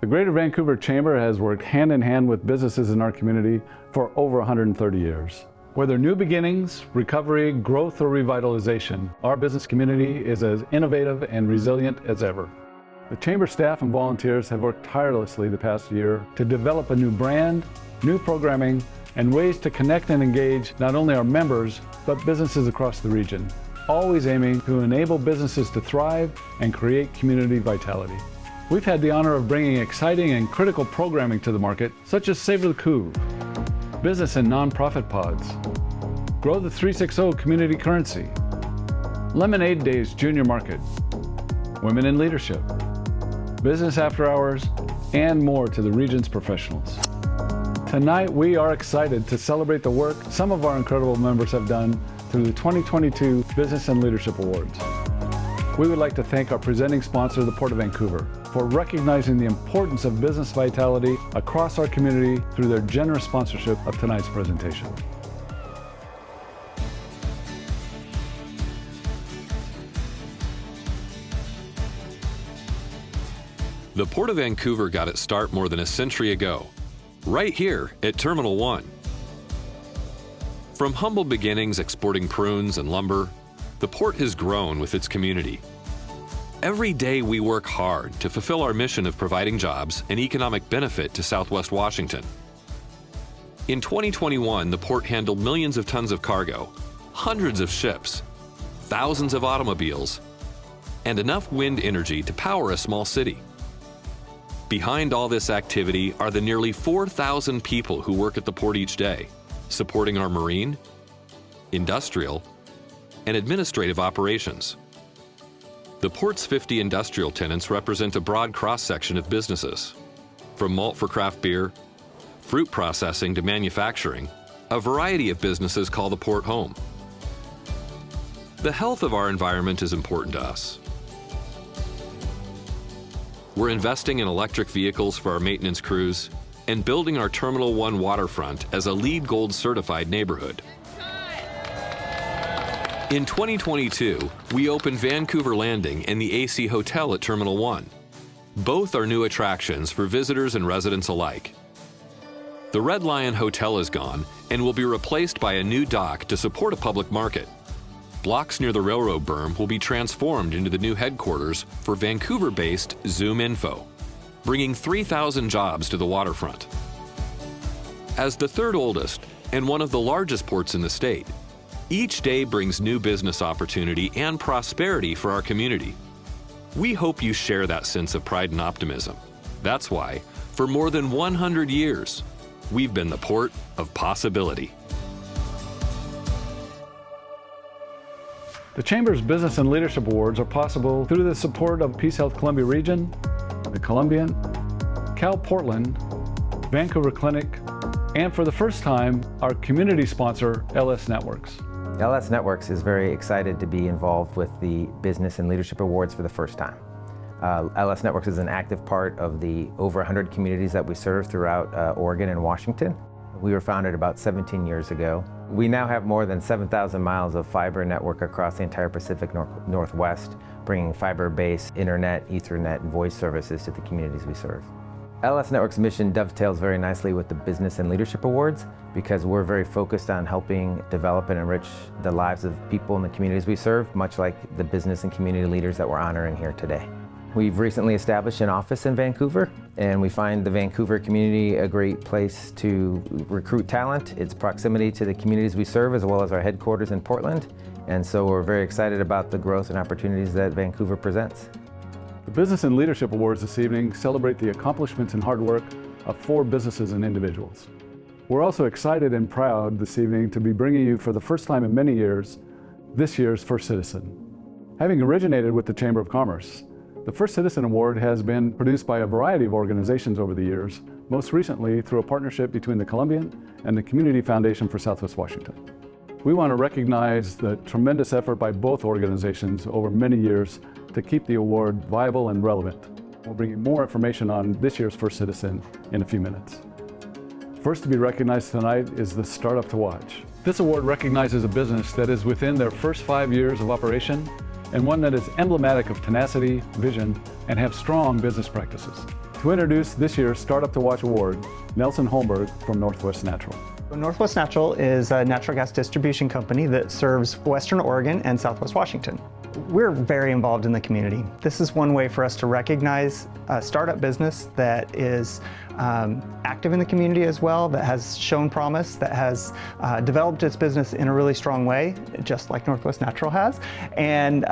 The Greater Vancouver Chamber has worked hand in hand with businesses in our community for over 130 years. Whether new beginnings, recovery, growth, or revitalization, our business community is as innovative and resilient as ever. The Chamber staff and volunteers have worked tirelessly the past year to develop a new brand, new programming, and ways to connect and engage not only our members, but businesses across the region, always aiming to enable businesses to thrive and create community vitality. We've had the honor of bringing exciting and critical programming to the market, such as Savor the Couve, business and nonprofit pods, Grow the 360 community currency, Lemonade Days Junior Market, Women in Leadership, Business After Hours, and more to the region's professionals. Tonight, we are excited to celebrate the work some of our incredible members have done through the 2022 Business and Leadership Awards. We would like to thank our presenting sponsor, the Port of Vancouver, for recognizing the importance of business vitality across our community through their generous sponsorship of tonight's presentation. The Port of Vancouver got its start more than a century ago, right here at Terminal 1. From humble beginnings exporting prunes and lumber, the port has grown with its community. Every day we work hard to fulfill our mission of providing jobs and economic benefit to Southwest Washington. In 2021, the port handled millions of tons of cargo, hundreds of ships, thousands of automobiles, and enough wind energy to power a small city. Behind all this activity are the nearly 4,000 people who work at the port each day, supporting our marine, industrial, and administrative operations. The port's 50 industrial tenants represent a broad cross-section of businesses. From malt for craft beer, fruit processing to manufacturing, a variety of businesses call the port home. The health of our environment is important to us. We're investing in electric vehicles for our maintenance crews and building our Terminal 1 waterfront as a LEED Gold certified neighborhood. In 2022, we opened Vancouver Landing and the AC Hotel at Terminal 1. Both are new attractions for visitors and residents alike. The Red Lion Hotel is gone and will be replaced by a new dock to support a public market. Blocks near the railroad berm will be transformed into the new headquarters for Vancouver-based Zoom Info, bringing 3,000 jobs to the waterfront. As the third oldest and one of the largest ports in the state, each day brings new business opportunity and prosperity for our community. We hope you share that sense of pride and optimism. That's why, for more than 100 years, we've been the port of possibility. The Chamber's Business and Leadership Awards are possible through the support of Peace Health Columbia Region, the Columbian, Cal Portland, Vancouver Clinic, and for the first time, our community sponsor, LS Networks. LS Networks is very excited to be involved with the Business and Leadership Awards for the first time. LS Networks is an active part of the over 100 communities that we serve throughout Oregon and Washington. We were founded about 17 years ago. We now have more than 7,000 miles of fiber network across the entire Pacific Northwest, bringing fiber-based internet, Ethernet, and voice services to the communities we serve. LS Network's mission dovetails very nicely with the Business and Leadership Awards because we're very focused on helping develop and enrich the lives of people in the communities we serve, much like the business and community leaders that we're honoring here today. We've recently established an office in Vancouver, and we find the Vancouver community a great place to recruit talent. Its proximity to the communities we serve, as well as our headquarters in Portland, and so we're very excited about the growth and opportunities that Vancouver presents. The Business and Leadership Awards this evening celebrate the accomplishments and hard work of 4 businesses and individuals. We're also excited and proud this evening to be bringing you for the first time in many years, this year's First Citizen. Having originated with the Chamber of Commerce, the First Citizen Award has been produced by a variety of organizations over the years, most recently through a partnership between the Columbian and the Community Foundation for Southwest Washington. We want to recognize the tremendous effort by both organizations over many years to keep the award viable and relevant. We'll bring you more information on this year's First Citizen in a few minutes. First to be recognized tonight is the Startup to Watch. This award recognizes a business that is within their first 5 years of operation and one that is emblematic of tenacity, vision, and have strong business practices. To introduce this year's Startup to Watch Award, Nelson Holmberg from Northwest Natural. Northwest Natural is a natural gas distribution company that serves Western Oregon and Southwest Washington. We're very involved in the community. This is one way for us to recognize a startup business that is active in the community as well, that has shown promise, that has developed its business in a really strong way, just like Northwest Natural has. And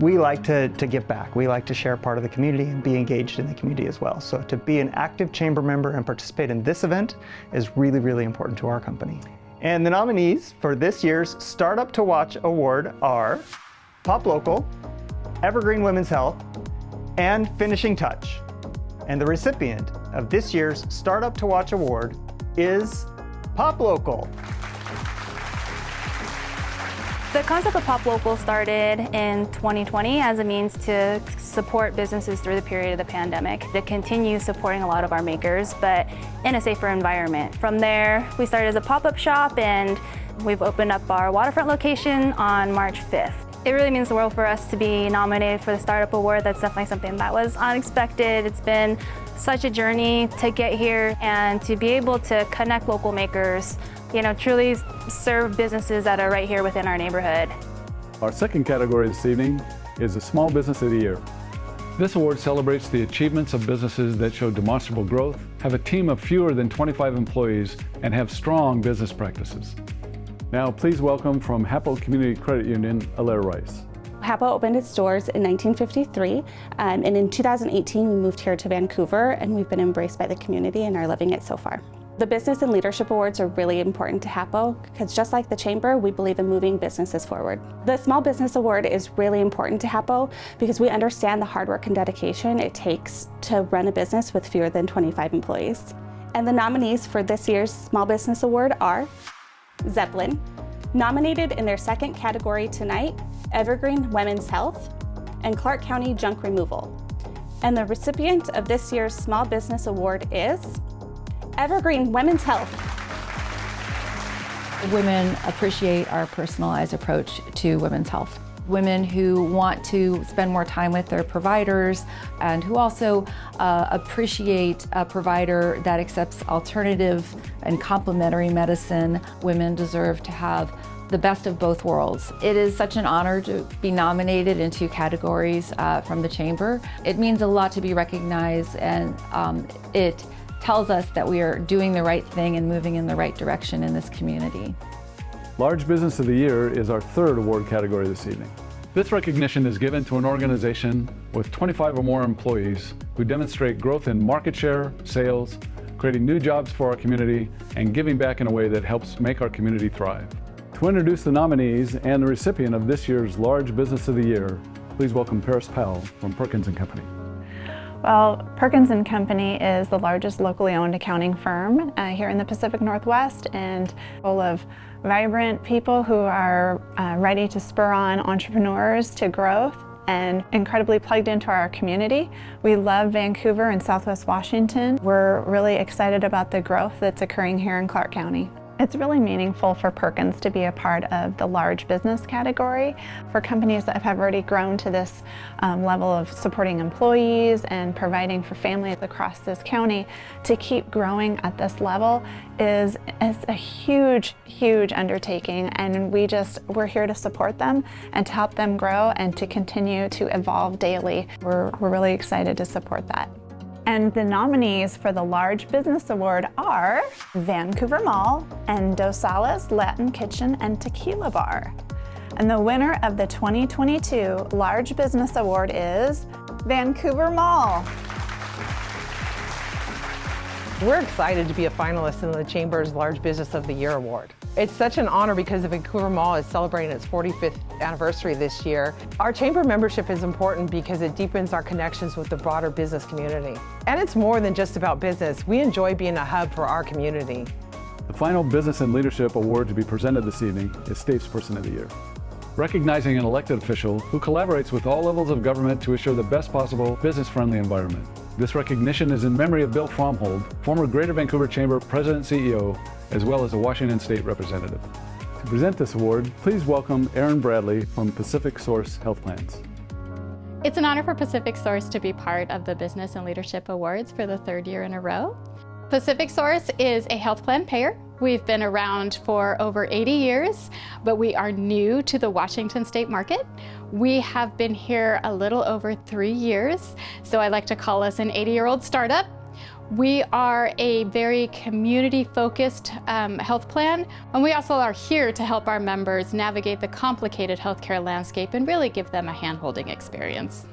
we like to give back. We like to share part of the community and be engaged in the community as well. So to be an active chamber member and participate in this event is really, really important to our company. And the nominees for this year's Startup to Watch Award are Pop Local, Evergreen Women's Health, and Finishing Touch. And the recipient of this year's Startup to Watch Award is Pop Local. The concept of Pop Local started in 2020 as a means to support businesses through the period of the pandemic, to continue supporting a lot of our makers, but in a safer environment. From there, we started as a pop-up shop, and we've opened up our waterfront location on March 5th. It really means the world for us to be nominated for the Startup Award. That's definitely something that was unexpected. It's been such a journey to get here and to be able to connect local makers, truly serve businesses that are right here within our neighborhood. Our second category this evening is the Small Business of the Year. This award celebrates the achievements of businesses that show demonstrable growth, have a team of fewer than 25 employees, and have strong business practices. Now, please welcome from Hapo Community Credit Union, Alaire Rice. Hapo opened its doors in 1953, and in 2018 we moved here to Vancouver, and we've been embraced by the community and are loving it so far. The Business and Leadership Awards are really important to Hapo because just like the Chamber, we believe in moving businesses forward. The Small Business Award is really important to Hapo because we understand the hard work and dedication it takes to run a business with fewer than 25 employees. And the nominees for this year's Small Business Award are Zeppelin, nominated in their second category tonight, Evergreen Women's Health, and Clark County Junk Removal. And the recipient of this year's Small Business Award is Evergreen Women's Health. Women appreciate our personalized approach to women's health. Women who want to spend more time with their providers and who also appreciate a provider that accepts alternative and complementary medicine. Women deserve to have the best of both worlds. It is such an honor to be nominated in two categories from the Chamber. It means a lot to be recognized, and it tells us that we are doing the right thing and moving in the right direction in this community. Large Business of the Year is our third award category this evening. This recognition is given to an organization with 25 or more employees who demonstrate growth in market share, sales, creating new jobs for our community, and giving back in a way that helps make our community thrive. To introduce the nominees and the recipient of this year's Large Business of the Year, please welcome Paris Powell from Perkins & Company. Well, Perkins & Company is the largest locally owned accounting firm here in the Pacific Northwest, and full of vibrant people who are ready to spur on entrepreneurs to growth and incredibly plugged into our community. We love Vancouver and Southwest Washington. We're really excited about the growth that's occurring here in Clark County. It's really meaningful for Perkins to be a part of the large business category. For companies that have already grown to this level of supporting employees and providing for families across this county, to keep growing at this level is a huge, huge undertaking, and we're here to support them and to help them grow and to continue to evolve daily. We're really excited to support that. And the nominees for the Large Business Award are Vancouver Mall and Dos Salas Latin Kitchen and Tequila Bar. And the winner of the 2022 Large Business Award is Vancouver Mall. We're excited to be a finalist in the Chamber's Large Business of the Year Award. It's such an honor because the Vancouver Mall is celebrating its 45th anniversary this year. Our Chamber membership is important because it deepens our connections with the broader business community. And it's more than just about business. We enjoy being a hub for our community. The final Business and Leadership Award to be presented this evening is Statesperson of the Year, recognizing an elected official who collaborates with all levels of government to ensure the best possible business-friendly environment. This recognition is in memory of Bill Fromhold, former Greater Vancouver Chamber President and CEO, as well as a Washington State Representative. To present this award, please welcome Aaron Bradley from Pacific Source Health Plans. It's an honor for Pacific Source to be part of the Business and Leadership Awards for the 3rd year in a row. Pacific Source is a health plan payer. We've been around for over 80 years, but we are new to the Washington state market. We have been here a little over 3 years, so I like to call us an 80-year-old startup. We are a very community-focused health plan, and we also are here to help our members navigate the complicated healthcare landscape and really give them a hand-holding experience.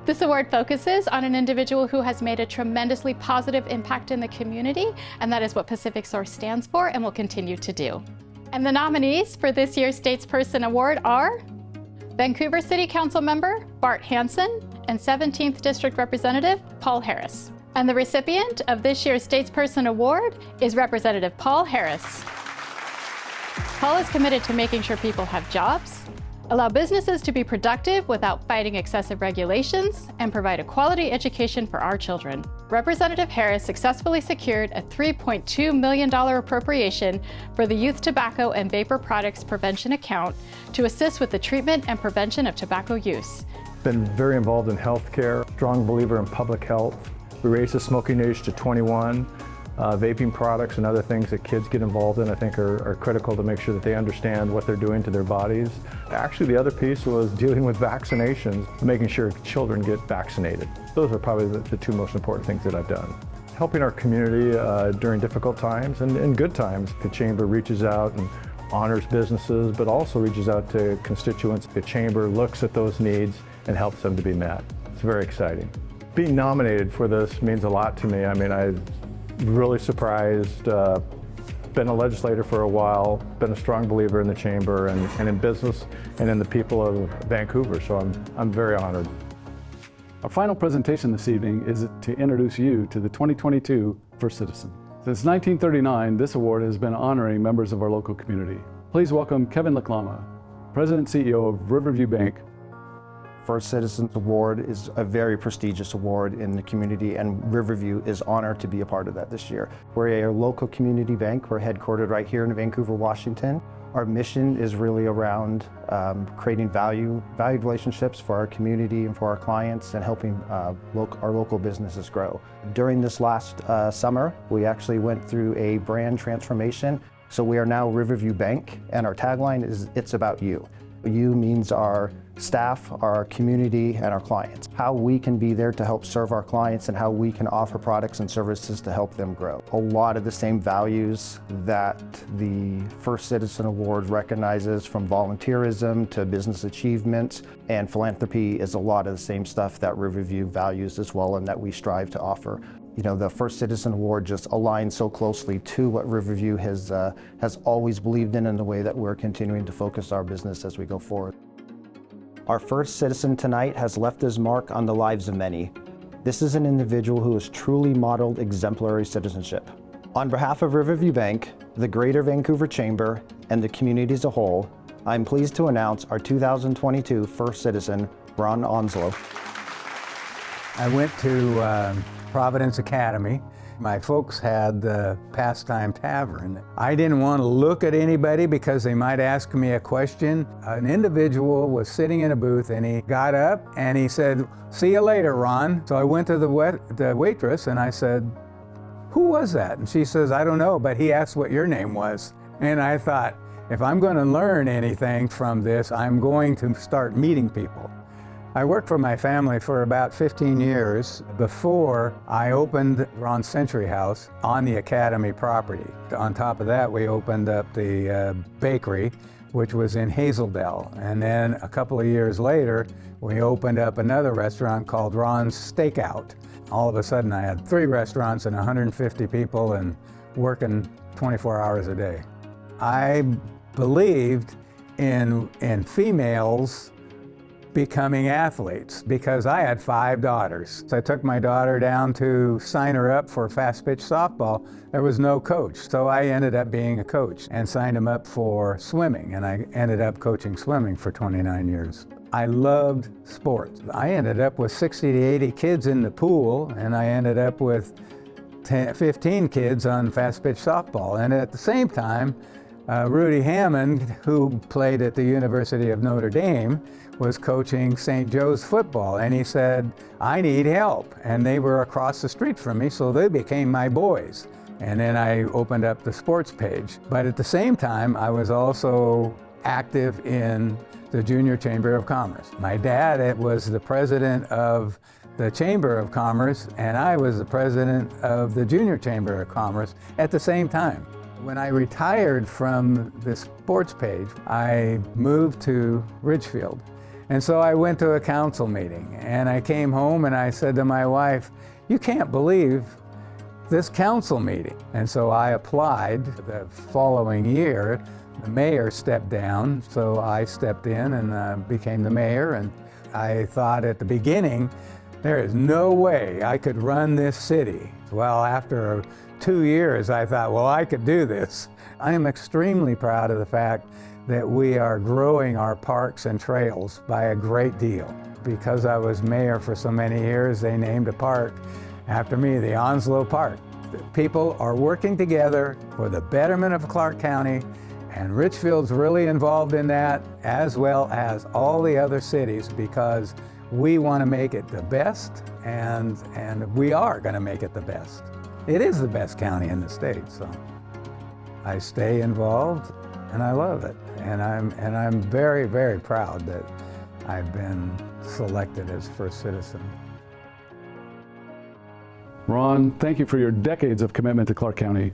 This award focuses on an individual who has made a tremendously positive impact in the community, and that is what Pacific Source stands for and will continue to do. And the nominees for this year's Statesperson Award are Vancouver City Council member Bart Hansen and 17th District Representative Paul Harris. And the recipient of this year's Statesperson Award is Representative Paul Harris. Paul is committed to making sure people have jobs, allow businesses to be productive without fighting excessive regulations, and provide a quality education for our children. Representative Harris successfully secured a $3.2 million appropriation for the Youth Tobacco and Vapor Products Prevention Account to assist with the treatment and prevention of tobacco use. Been very involved in healthcare, strong believer in public health. We raised the smoking age to 21. Vaping products and other things that kids get involved in, I think, are critical to make sure that they understand what they're doing to their bodies. Actually, the other piece was dealing with vaccinations, making sure children get vaccinated. Those are probably the 2 most important things that I've done. Helping our community during difficult times and good times. The Chamber reaches out and honors businesses, but also reaches out to constituents. The Chamber looks at those needs and helps them to be met. It's very exciting. Being nominated for this means a lot to me. I mean, I'm really surprised. Been a legislator for a while, been a strong believer in the Chamber and in business and in the people of Vancouver, so I'm very honored. Our final presentation this evening is to introduce you to the 2022 First Citizen. Since 1939, this award has been honoring members of our local community. Please welcome Kevin Laclama, President and CEO of Riverview Bank. First Citizens Award is a very prestigious award in the community, and Riverview is honored to be a part of that this year. We're a local community bank. We're headquartered right here in Vancouver, Washington. Our mission is really around creating valued relationships for our community and for our clients and helping our local businesses grow. During this last summer, we actually went through a brand transformation. So we are now Riverview Bank, and our tagline is, "It's about you." You means our staff, our community, and our clients. How we can be there to help serve our clients and how we can offer products and services to help them grow. A lot of the same values that the First Citizen Award recognizes, from volunteerism to business achievement and philanthropy, is a lot of the same stuff that Riverview values as well and that we strive to offer. You know, the First Citizen Award just aligns so closely to what Riverview has always believed in and the way that we're continuing to focus our business as we go forward. Our first citizen tonight has left his mark on the lives of many. This is an individual who has truly modeled exemplary citizenship. On behalf of Riverview Bank, the Greater Vancouver Chamber, and the community as a whole, I'm pleased to announce our 2022 First Citizen, Ron Onslow. I went to Providence Academy. My folks had the Pastime Tavern. I didn't want to look at anybody because they might ask me a question. An individual was sitting in a booth and he got up and he said, "See you later, Ron." So I went to the waitress and I said, "Who was that?" And she says, "I don't know, but he asked what your name was." And I thought, if I'm going to learn anything from this, I'm going to start meeting people. I worked for my family for about 15 years before I opened Ron Century House on the Academy property. On top of that, we opened up the bakery, which was in Hazeldale. And then a couple of years later, we opened up another restaurant called Ron's Steakout. All of a sudden, I had 3 restaurants and 150 people and working 24 hours a day. I believed in females becoming athletes because I had 5 daughters. So I took my daughter down to sign her up for fast pitch softball. There was no coach, so I ended up being a coach and signed them up for swimming, and I ended up coaching swimming for 29 years. I loved sports. I ended up with 60 to 80 kids in the pool, and I ended up with 15 kids on fast pitch softball. And at the same time, Rudy Hammond, who played at the University of Notre Dame, was coaching St. Joe's football, and he said, I need help. And they were across the street from me, so they became my boys. And then I opened up the sports page. But at the same time, I was also active in the Junior Chamber of Commerce. My dad was the president of the Chamber of Commerce, and I was the president of the Junior Chamber of Commerce at the same time. When I retired from the sports page, I moved to Ridgefield. And so I went to a council meeting, and I came home and I said to my wife, you can't believe this council meeting. And so I applied. The following year, the mayor stepped down, so I stepped in and became the mayor. And I thought at the beginning, there is no way I could run this city. Well, after 2 years, I thought, well, I could do this. I am extremely proud of the fact that we are growing our parks and trails by a great deal. Because I was mayor for so many years, they named a park after me, the Onslow Park. People are working together for the betterment of Clark County, and Richfield's really involved in that, as well as all the other cities, because we want to make it the best, and we are going to make it the best. It is the best county in the state, so I stay involved, and I love it. And I'm very, very proud that I've been selected as first citizen. Ron, thank you for your decades of commitment to Clark County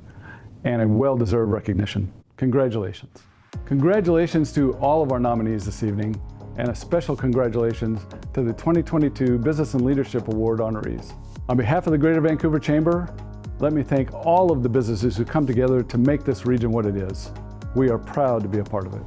and a well-deserved recognition. Congratulations. Congratulations to all of our nominees this evening, and a special congratulations to the 2022 Business and Leadership Award honorees. On behalf of the Greater Vancouver Chamber, let me thank all of the businesses who come together to make this region what it is. We are proud to be a part of it.